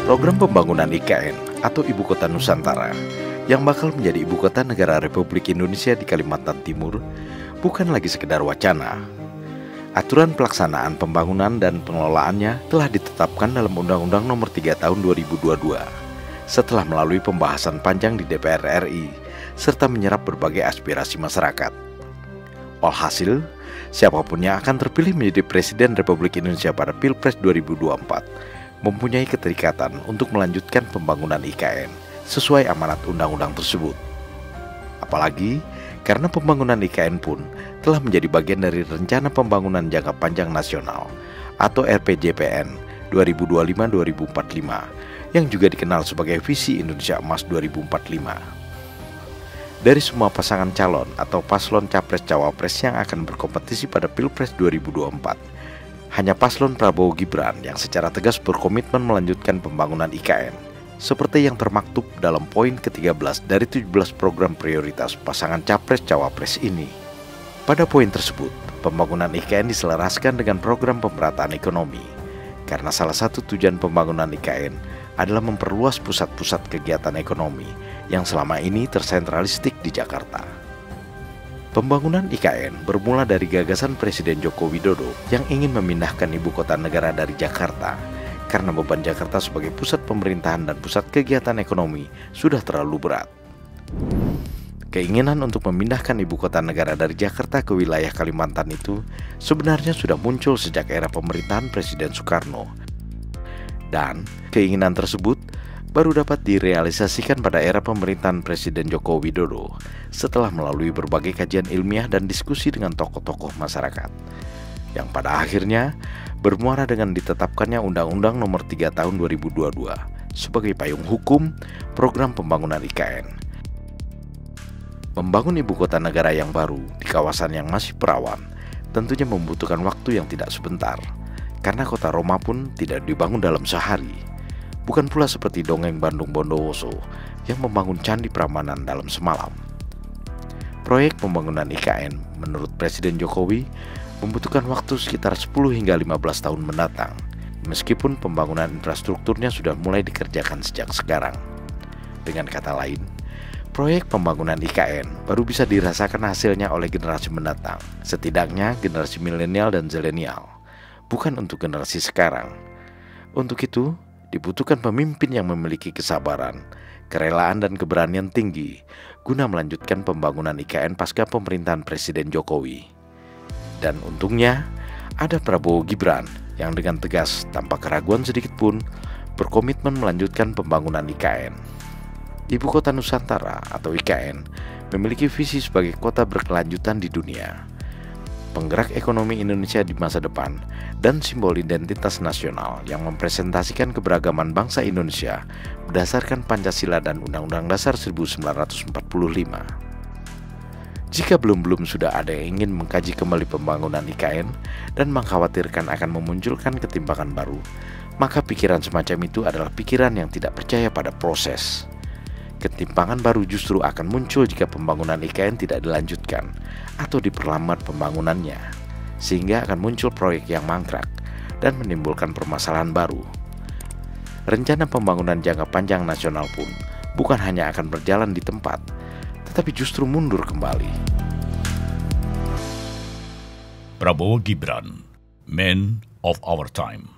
Program pembangunan IKN atau Ibu Kota Nusantara yang bakal menjadi Ibu Kota Negara Republik Indonesia di Kalimantan Timur bukan lagi sekedar wacana. Aturan pelaksanaan pembangunan dan pengelolaannya telah ditetapkan dalam Undang-Undang Nomor 3 Tahun 2022 setelah melalui pembahasan panjang di DPR RI serta menyerap berbagai aspirasi masyarakat. Alhasil, siapapun yang akan terpilih menjadi Presiden Republik Indonesia pada Pilpres 2024 mempunyai keterikatan untuk melanjutkan pembangunan IKN sesuai amanat undang-undang tersebut. Apalagi karena pembangunan IKN pun telah menjadi bagian dari Rencana Pembangunan Jangka Panjang Nasional atau RPJPN 2025-2045 yang juga dikenal sebagai Visi Indonesia Emas 2045. Dari semua pasangan calon atau paslon Capres-Cawapres yang akan berkompetisi pada Pilpres 2024, hanya paslon Prabowo Gibran yang secara tegas berkomitmen melanjutkan pembangunan IKN, seperti yang termaktub dalam poin ke-13 dari 17 program prioritas pasangan Capres-Cawapres ini. Pada poin tersebut, pembangunan IKN diselaraskan dengan program pemerataan ekonomi, karena salah satu tujuan pembangunan IKN adalah memperluas pusat-pusat kegiatan ekonomi yang selama ini tersentralistik di Jakarta. Pembangunan IKN bermula dari gagasan Presiden Joko Widodo yang ingin memindahkan ibu kota negara dari Jakarta karena beban Jakarta sebagai pusat pemerintahan dan pusat kegiatan ekonomi sudah terlalu berat. Keinginan untuk memindahkan ibu kota negara dari Jakarta ke wilayah Kalimantan itu sebenarnya sudah muncul sejak era pemerintahan Presiden Soekarno. Dan keinginan tersebut baru dapat direalisasikan pada era pemerintahan Presiden Joko Widodo setelah melalui berbagai kajian ilmiah dan diskusi dengan tokoh-tokoh masyarakat, yang pada akhirnya bermuara dengan ditetapkannya Undang-Undang Nomor 3 Tahun 2022 sebagai payung hukum program pembangunan IKN. Membangun ibu kota negara yang baru di kawasan yang masih perawan tentunya membutuhkan waktu yang tidak sebentar, karena kota Roma pun tidak dibangun dalam sehari. Bukan pula seperti dongeng Bandung Bondowoso yang membangun Candi Prambanan dalam semalam. Proyek pembangunan IKN menurut Presiden Jokowi membutuhkan waktu sekitar 10 hingga 15 tahun mendatang, meskipun pembangunan infrastrukturnya sudah mulai dikerjakan sejak sekarang. Dengan kata lain, proyek pembangunan IKN baru bisa dirasakan hasilnya oleh generasi mendatang, setidaknya generasi milenial dan zilenial, bukan untuk generasi sekarang. Untuk itu, dibutuhkan pemimpin yang memiliki kesabaran, kerelaan dan keberanian tinggi guna melanjutkan pembangunan IKN pasca pemerintahan Presiden Jokowi. Dan untungnya ada Prabowo Gibran yang dengan tegas tanpa keraguan sedikit pun berkomitmen melanjutkan pembangunan IKN. Ibu Kota Nusantara atau IKN memiliki visi sebagai kota berkelanjutan di dunia, penggerak ekonomi Indonesia di masa depan, dan simbol identitas nasional yang mempresentasikan keberagaman bangsa Indonesia berdasarkan Pancasila dan Undang-Undang Dasar 1945. Jika belum sudah ada yang ingin mengkaji kembali pembangunan IKN dan mengkhawatirkan akan memunculkan ketimpangan baru, maka pikiran semacam itu adalah pikiran yang tidak percaya pada proses. Ketimpangan baru justru akan muncul jika pembangunan IKN tidak dilanjutkan atau diperlambat pembangunannya, sehingga akan muncul proyek yang mangkrak dan menimbulkan permasalahan baru. Rencana pembangunan jangka panjang nasional pun bukan hanya akan berjalan di tempat, tetapi justru mundur kembali. Prabowo Gibran, Man of Our Time.